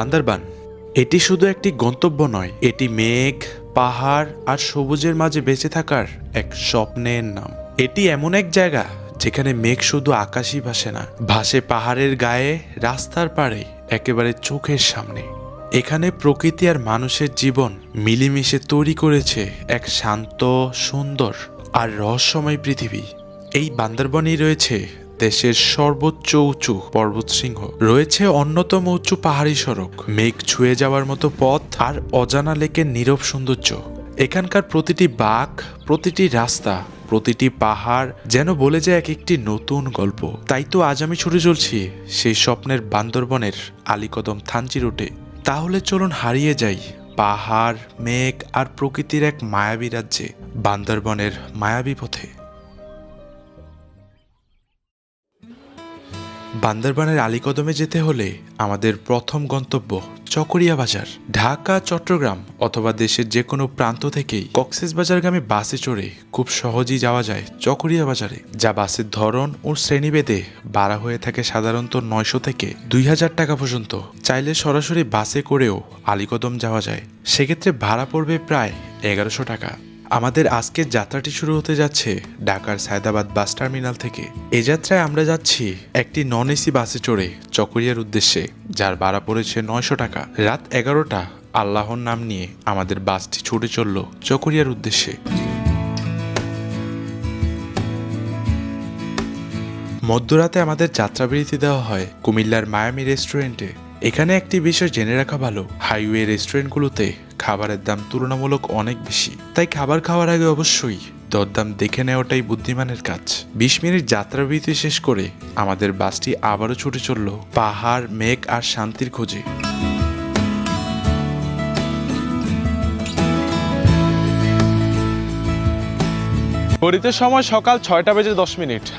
বান্দরবান এটি শুধু একটি গন্তব্য নয়, এটি মেঘ, পাহাড় আর সবুজের মাঝে বেঁচে থাকার এক স্বপ্নের নাম। এটি এমন এক জায়গা যেখানে মেঘ শুধু আকাশই ভাসে না, ভাসে পাহাড়ের গায়ে, রাস্তার পাড়ে, একেবারে চোখের সামনে। এখানে প্রকৃতি আর মানুষের জীবন মিলেমিশে তৈরি করেছে এক শান্ত, সুন্দর আর রহস্যময় পৃথিবী। এই বান্দরবনেই রয়েছে দেশের সর্বোচ্চ উঁচু পর্বতশৃঙ্গ, রয়েছে অন্যতম উঁচু পাহাড়ি সড়ক, মেঘ ছুঁয়ে যাওয়ার মতো পথ আর অজানা লেকের নীরব সৌন্দর্য। এখানকার প্রতিটি বাঁক, প্রতিটি রাস্তা, প্রতিটি পাহাড় যেন বলে যায় এক একটি নতুন গল্প। তাই তো আজ আমি ছুটে চলছি সেই স্বপ্নের বান্দরবনের আলীকদম থানচি রুটে। তাহলে চলুন হারিয়ে যাই পাহাড়, মেঘ আর প্রকৃতির এক মায়াবী রাজ্যে, বান্দরবনের মায়াবী পথে। বান্দরবানের আলীকদমে যেতে হলে আমাদের প্রথম গন্তব্য চকরিয়া বাজার। ঢাকা, চট্টগ্রাম অথবা দেশের যে কোনো প্রান্ত থেকেই কক্সবাজারগামী বাসে চড়ে খুব সহজেই যাওয়া যায় চকরিয়া বাজারে, যা বাসের ধরন ও শ্রেণীভেদে ভাড়া হয়ে থাকে সাধারণত 900 থেকে 2000 টাকা পর্যন্ত। চাইলে সরাসরি বাসে করেও আলীকদম যাওয়া যায়, সেক্ষেত্রে ভাড়া পড়বে প্রায় 1100 টাকা। আমাদের আজকের যাত্রাটি শুরু হতে যাচ্ছে ঢাকার সায়দাবাদ বাস টার্মিনাল থেকে। এ যাত্রায় আমরা যাচ্ছি একটি নন এসি বাসে চড়ে চকরিয়ার উদ্দেশ্যে, যার ভাড়া পড়েছে 900 টাকা। রাত 11টা আল্লাহর নাম নিয়ে আমাদের বাসটি ছুটে চলল চকরিয়ার উদ্দেশ্যে। মধ্যরাতে আমাদের যাত্রাবিরতি দেওয়া হয় কুমিল্লার মায়ামি রেস্টুরেন্টে। এখানে একটি বিষয় জেনে রাখা ভালো, হাইওয়ে রেস্টুরেন্টগুলোতে খাবারের দাম তুলনামূলক অনেক বেশি, তাই খাবার খাওয়ার আগে অবশ্যই দরদাম দেখে নেওয়াটাই বুদ্ধিমানের কাজ। 20 মিনিট যাত্রাবিরতি শেষ করে আমাদের বাসটি আবারও ছুটে চলল পাহাড়, মেঘ আর শান্তির খোঁজে। ঘড়িতে সময় সকাল 6টা বেজে 10 মিনিট।